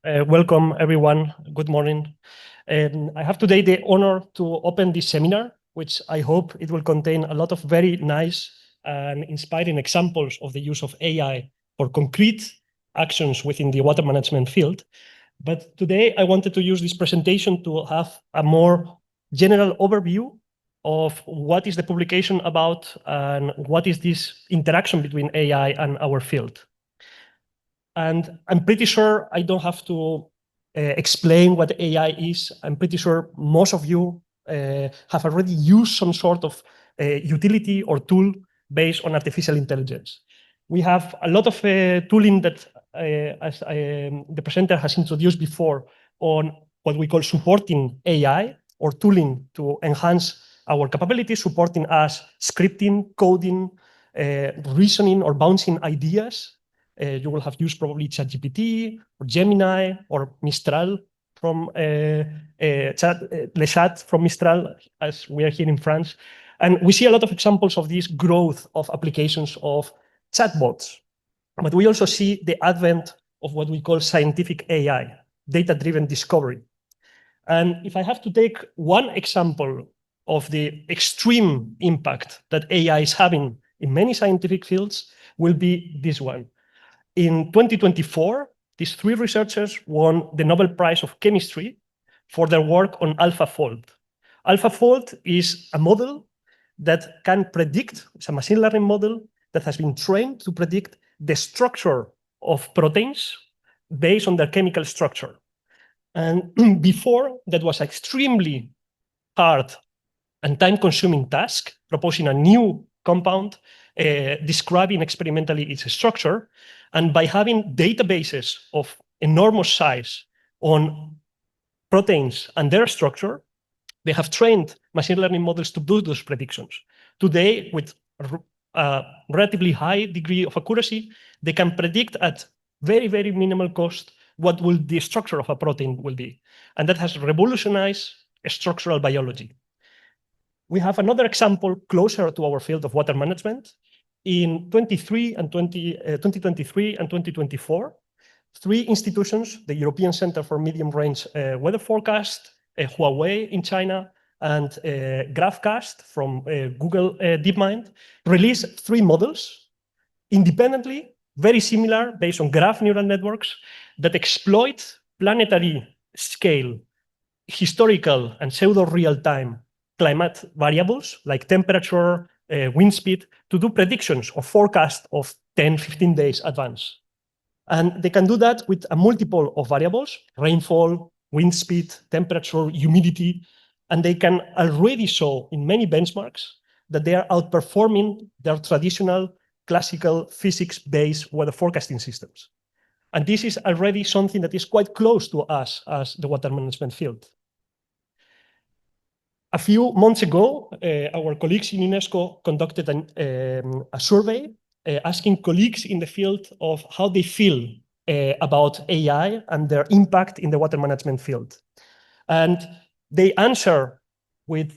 Welcome, everyone. Good morning. I have today the honor to open this seminar, which I hope it will contain a lot of very nice and inspiring examples of the use of AI for concrete actions within the water management field. But today, I wanted to use this presentation to have a more general overview of what is the publication about and what is this interaction between AI and our field. And I'm pretty sure I don't have to explain what AI is. I'm pretty sure most of you have already used some sort of utility or tool based on artificial intelligence. We have a lot of tooling that, as the presenter has introduced before, on what we call supporting AI or tooling to enhance our capabilities, supporting us scripting, coding, reasoning, or bouncing ideas. You will have used probably ChatGPT or Gemini or Mistral from Le Chat from Mistral, as we are here in France. And we see a lot of examples of this growth of applications of chatbots. But we also see the advent of what we call scientific AI, data-driven discovery. And if I have to take one example of the extreme impact that AI is having in many scientific fields, will be this one. In 2024, these three researchers won the Nobel Prize of Chemistry for their work on AlphaFold. AlphaFold is a model that can predict, it's a machine learning model that has been trained to predict the structure of proteins based on their chemical structure. And before, that was an extremely hard and time-consuming task, proposing a new compound, describing experimentally its structure. And by having databases of enormous size on proteins and their structure, they have trained machine learning models to do those predictions. Today, with a relatively high degree of accuracy, they can predict at very, very minimal cost what will the structure of a protein will be. And that has revolutionized structural biology. We have another example closer to our field of water management. In 2023 and 2024, three institutions, the European Center for Medium-Range Weather Forecast, Huawei in China, and GraphCast from Google DeepMind, released three models independently, very similar, based on graph neural networks that exploit planetary scale, historical and pseudo real-time climate variables like temperature, wind speed, to do predictions or forecast of 10, 15 days advance. And they can do that with a multiple of variables, rainfall, wind speed, temperature, humidity, and they can already show in many benchmarks that they are outperforming their traditional classical physics-based weather forecasting systems. And this is already something that is quite close to us as the water management field. A few months ago, our colleagues in UNESCO conducted a survey asking colleagues in the field of how they feel about AI and their impact in the water management field. And they answer with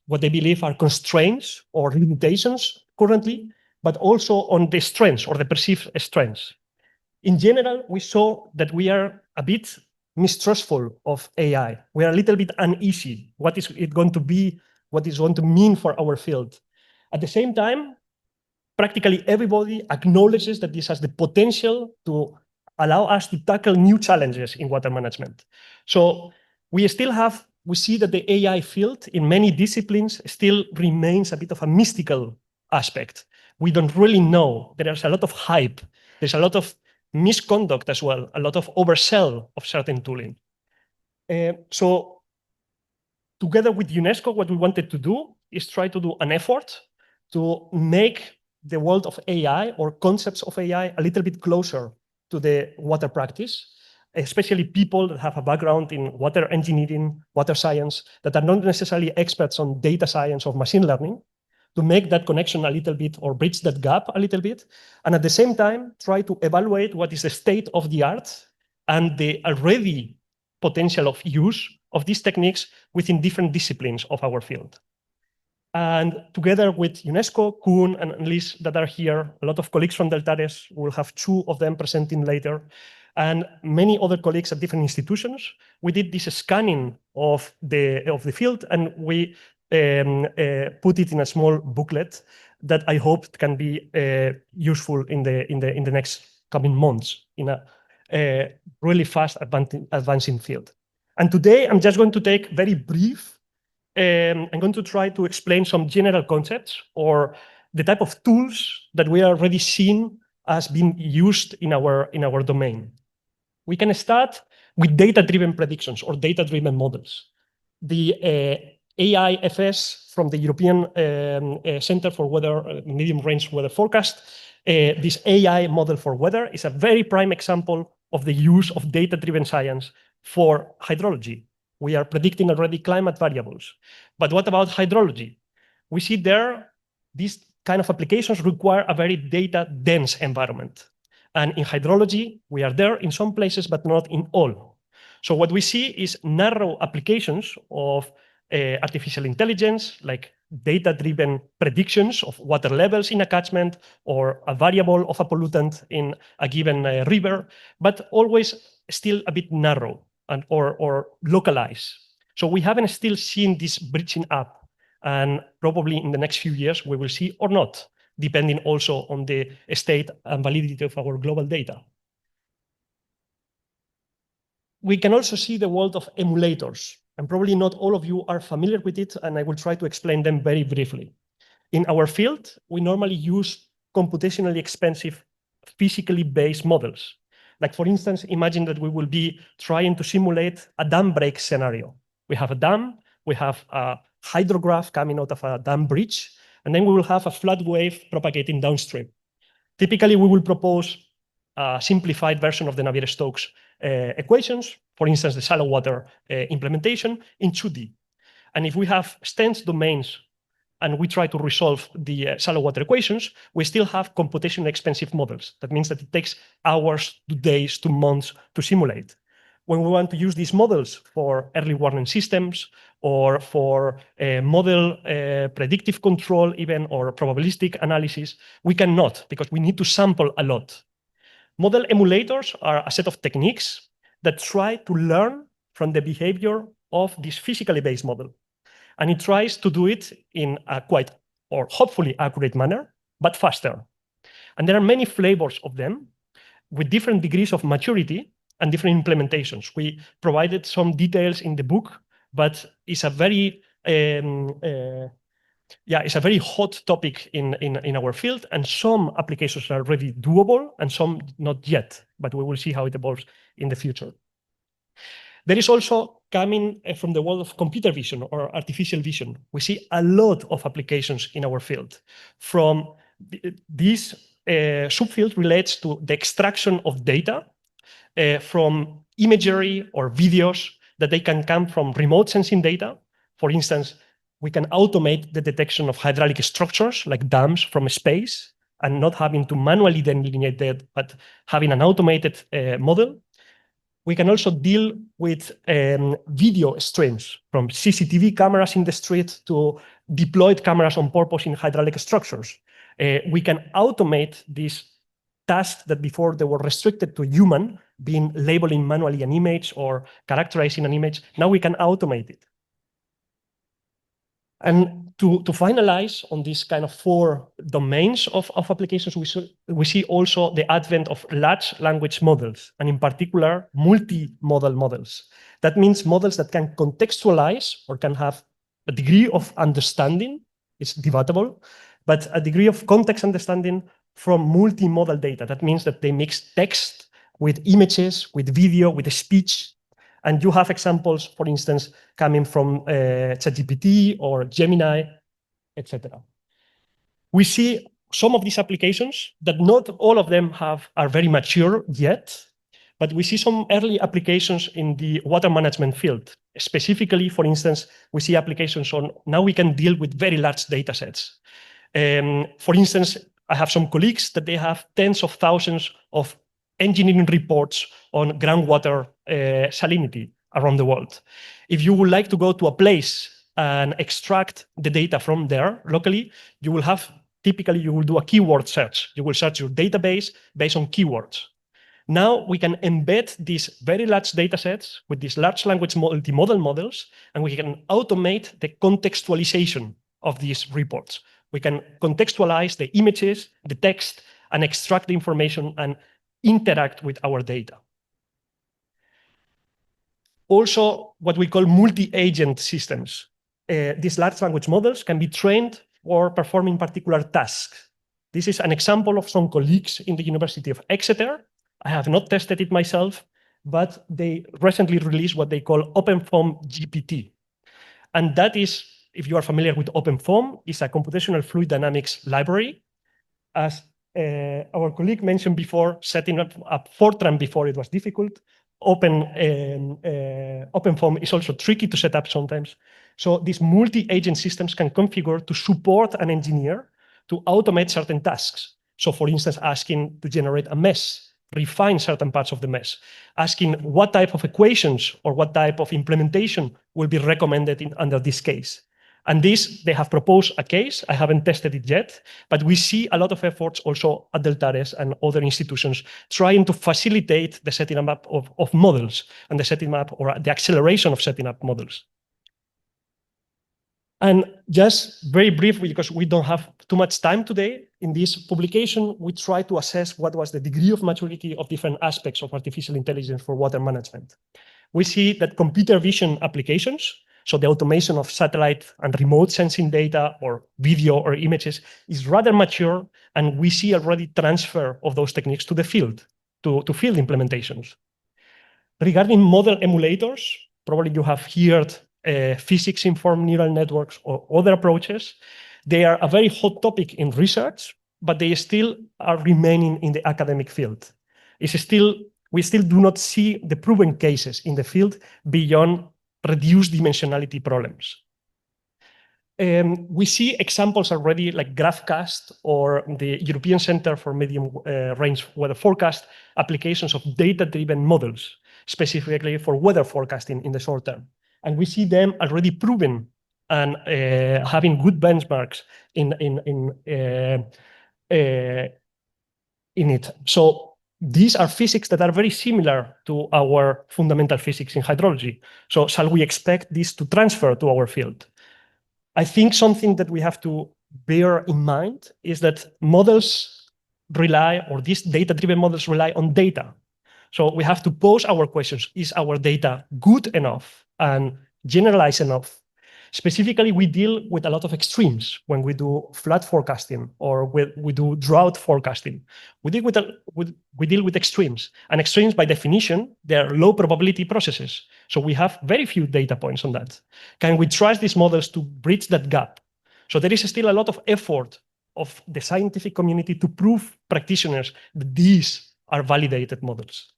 what they believe are constraints or limitations currently, but also on the strengths or the perceived strengths. In general, we saw that we are a bit mistrustful of AI. We are a little bit uneasy. What is it going to be? What is going to mean for our field? At the same time, practically everybody acknowledges that this has the potential to allow us to tackle new challenges in water management. So we see that the AI field in many disciplines still remains a bit of a mystical aspect. We don't really know. There's a lot of hype. There's a lot of misconduct as well, a lot of oversell of certain tooling. So together with UNESCO, what we wanted to do is try to do an effort to make the world of AI or concepts of AI a little bit closer to the water practice, especially people that have a background in water engineering, water science, that are not necessarily experts on data science or machine learning, to make that connection a little bit or bridge that gap a little bit. And at the same time, try to evaluate what is the state of the art and the already potential of use of these techniques within different disciplines of our field. And together with UNESCO, Koen and Liz that are here, a lot of colleagues from Deltares, we'll have two of them presenting later. and many other colleagues at different institutions, we did this scanning of the field, and we put it in a small booklet that I hope can be useful in the next coming months in a really fast advancing field. And today I'm just going to take very brief. I'm going to try to explain some general concepts or the type of tools that we are already seeing as being used in our domain. We can start with data-driven predictions or data-driven models. The AIFS from the European Center for Medium-Range Weather Forecast, this AI model for weather is a very prime example of the use of data-driven science for hydrology. We are predicting already climate variables. But what about hydrology? We see there these kind of applications require a very data-dense environment. And in hydrology, we are there in some places, but not in all. So what we see is narrow applications of artificial intelligence, like data-driven predictions of water levels in a catchment or a variable of a pollutant in a given river, but always still a bit narrow and or localized. So we haven't still seen this bridging up, and probably in the next few years we will see or not, depending also on the state and validity of our global data. We can also see the world of emulators, and probably not all of you are familiar with it, and I will try to explain them very briefly. In our field, we normally use computationally expensive, physically based models. Like, for instance, imagine that we will be trying to simulate a dam break scenario. We have a dam, we have a hydrograph coming out of a dam breach, and then we will have a flood wave propagating downstream. Typically, we will propose a simplified version of the Navier-Stokes equations, for instance, the shallow water implementation in 2D. And if we have dense domains and we try to resolve the shallow water equations, we still have computationally expensive models. That means that it takes hours to days to months to simulate. When we want to use these models for early warning systems or for model predictive control even or probabilistic analysis, we cannot, because we need to sample a lot. Model emulators are a set of techniques that try to learn from the behavior of this physically based model. And it tries to do it in a quite, or hopefully accurate manner, but faster. And there are many flavors of them with different degrees of maturity and different implementations. We provided some details in the book, but it's a very it's a very hot topic in our field, and some applications are already doable and some not yet, but we will see how it evolves in the future. There is also, coming from the world of computer vision or artificial vision, we see a lot of applications in our field. From this subfield relates to the extraction of data from imagery or videos that they can come from remote sensing data. For instance, we can automate the detection of hydraulic structures like dams from space and not having to manually delineate that, but having an automated model. We can also deal with video streams from CCTV cameras in the street to deployed cameras on purpose in hydraulic structures. We can automate these tasks that before they were restricted to human, being labeling manually an image or characterizing an image. Now we can automate it. And to finalize on these kind of 4 domains of applications, we see also the advent of large language models, and in particular, multimodal models. That means models that can contextualize or can have a degree of understanding, it's debatable, but a degree of context understanding from multimodal data. That means that they mix text with images, with video, with speech. And you have examples, for instance, coming from ChatGPT or Gemini, etc. We see some of these applications that not all of them are very mature yet, but we see some early applications in the water management field. Specifically, for instance, we see applications on now we can deal with very large data sets. For instance, I have some colleagues that they have tens of thousands of engineering reports on groundwater salinity around the world. If you would like to go to a place and extract the data from there locally, you will do a keyword search. You will search your database based on keywords. Now we can embed these very large data sets with these large language multimodal models, and we can automate the contextualization of these reports. We can contextualize the images, the text, and extract the information and interact with our data. Also, what we call multi-agent systems. These large language models can be trained for performing particular tasks. This is an example of some colleagues in the University of Exeter. I have not tested it myself, but they recently released what they call OpenFOAM GPT. And that is, if you are familiar with OpenFOAM, is a computational fluid dynamics library. As our colleague mentioned before, setting up Fortran before it was difficult. OpenFOAM is also tricky to set up sometimes. So these multi-agent systems can configure to support an engineer to automate certain tasks. So for instance, asking to generate a mesh, refine certain parts of the mesh, asking what type of equations or what type of implementation will be recommended under this case. And this, they have proposed a case. I haven't tested it yet, but we see a lot of efforts also at Deltares and other institutions trying to facilitate the setting up of models and the setting up or the acceleration of setting up models. And just very briefly, because we don't have too much time today, in this publication, we try to assess what was the degree of maturity of different aspects of artificial intelligence for water management. We see that computer vision applications, so the automation of satellite and remote sensing data or video or images, is rather mature, and we see already transfer of those techniques to the field, to field implementations. Regarding model emulators, probably you have heard physics-informed neural networks or other approaches. They are a very hot topic in research, but they still are remaining in the academic field. We still do not see the proven cases in the field beyond reduced dimensionality problems. We see examples already like GraphCast or the European Center for Medium Range Weather Forecast applications of data-driven models, specifically for weather forecasting in the short term. And we see them already proven and having good benchmarks in it. So these are physics that are very similar to our fundamental physics in hydrology. So shall we expect this to transfer to our field? I think something that we have to bear in mind is that models rely, or these data-driven models rely on data. So we have to pose our questions. Is our data good enough and generalized enough? Specifically, we deal with a lot of extremes when we do flood forecasting or we do drought forecasting. We deal with extremes. And extremes, by definition, they're low probability processes. So we have very few data points on that. Can we trust these models to bridge that gap? So there is still a lot of effort of the scientific community to prove practitioners that these are validated models.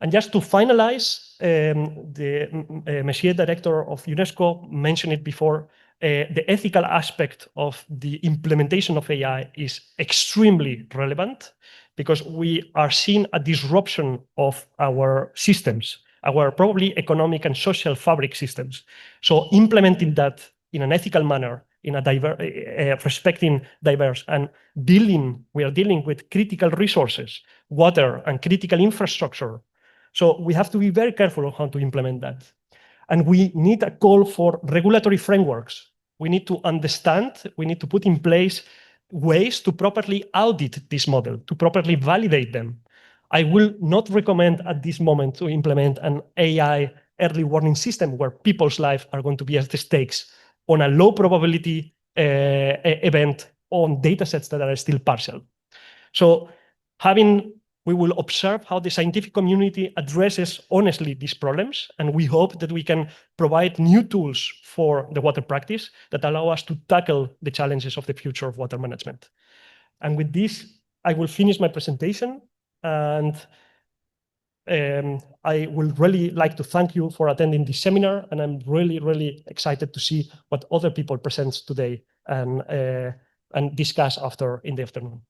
And just to finalize, the Messier director of UNESCO mentioned it before, the ethical aspect of the implementation of AI is extremely relevant because we are seeing a disruption of our systems, our probably economic and social fabric systems. So implementing that in an ethical manner, in a respecting diverse and we are dealing with critical resources, water and critical infrastructure. So we have to be very careful of how to implement that. And we need a call for regulatory frameworks. We need to understand, we need to put in place ways to properly audit this model, to properly validate them. I will not recommend at this moment to implement an AI early warning system where people's lives are going to be at the stakes on a low probability event on data sets that are still partial. So we will observe how the scientific community addresses honestly these problems, and we hope that we can provide new tools for the water practice that allow us to tackle the challenges of the future of water management. And with this, I will finish my presentation, and I would really like to thank you for attending this seminar, and I'm really, really excited to see what other people present today and discuss in the afternoon.